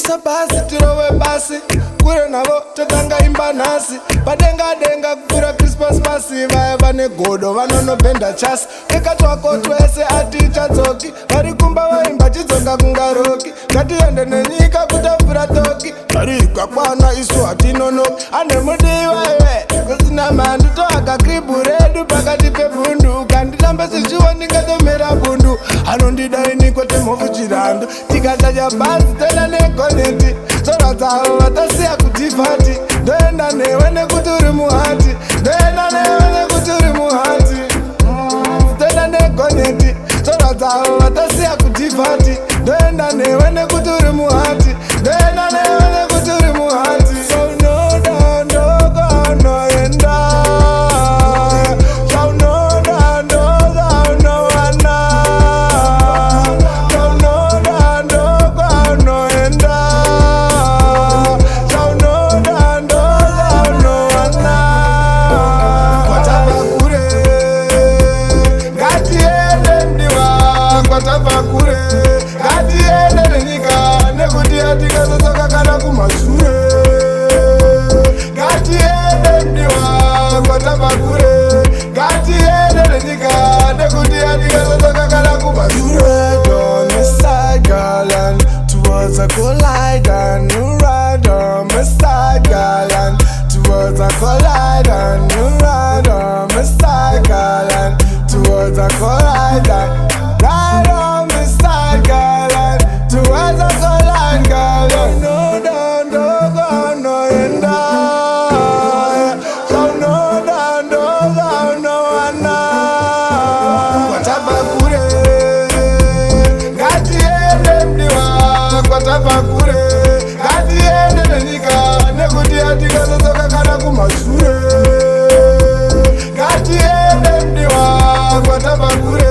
Misa basi tirowe basi kure navo totanga imba nhasi padenga denga kupira Christmas masi vaya vane godo vanonobhenda chasi keka twako twese atichadzoki vari kumba vaimba chidzoka kungaroki ngatiende nenyika kutapfura toki vari ikakwana isu hatinonoki ane mudiwa iwe kusina mhandu toaka kribu redu pakati pebundu ukandiramba sezviwo ndingatomera bundu anondidai kwete mhovu chirandu tikatacha bhazi toenda negoneti tsora dzavo vatasiya kudhivhati ndoenda newe nekuti uri muhati ndoenda newe nekuti uri muhati toenda negoneti tsora dzavo vatasiya kudhivhati ndoenda newe nekuti uri muhati ndoenda newe nekuti uri muhati saunoda ndokanoenda saunoda ndozaunowana saunoda ndokanoenda saunoda ndozaunowana kwatava kure ngatiende ndiwa kwatava kure ngatiende nenyika nekuti atikazodzoka kana kumashure ngatiende ndiwa kwatava kure ngatiende nenyika nekuti atikazodzoka kana kumashure on the side girl and towards a collide and you ride on my side girl and towards a collide and you ride on my side girl and towards a collide and ride on my side girl and towards a collide girl and no down dog no enda so no down dog no ana kwatava kure ngatiende ndiwa kwatava kure ngatiende nenyika nekuti atikazodzoka kana kumashure ngatiende ndiwa kwatava kure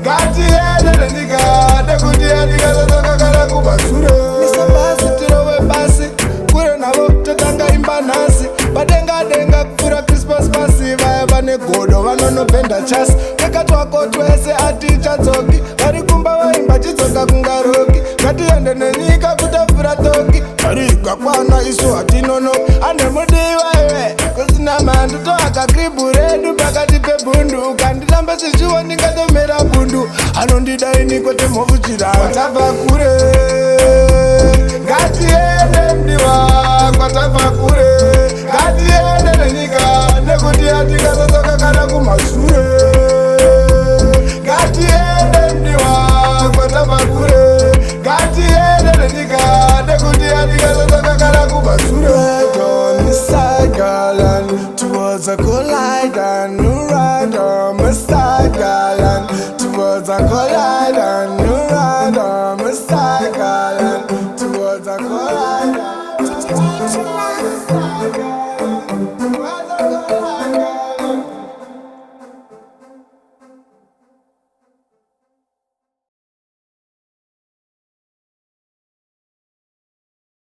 ngatiende nenyika nekuti atikazodzoka kana kumashure misa basi tirowe basi kure navo totanga imba nhasi padenga denga kupfura Christmas masi vaya vane godo vanonobhenda chasi keka twako twese atichadzoki vari kumba vaimba chidzoka kungaroki ngatiende nenyika kutapfura toki vari ikakwana isu hatinonoki ane mudiwa iwe kusina mhandu toaka kribu redu pakati pebundu ukandiramba sezviwo ndingatomera bundu anondidai kwete mhovu chirandu kwatava kure ngatiende ndiwa kwatava kure ngatiende nenyika nekuti atikazodzoka kana kumashure ngatiende ndiwa kwatava kure ngatiende nenyika nekuti atikazodzoka kana kumashure on the side girl and towards a collide and you ride on my side girl and towards a collide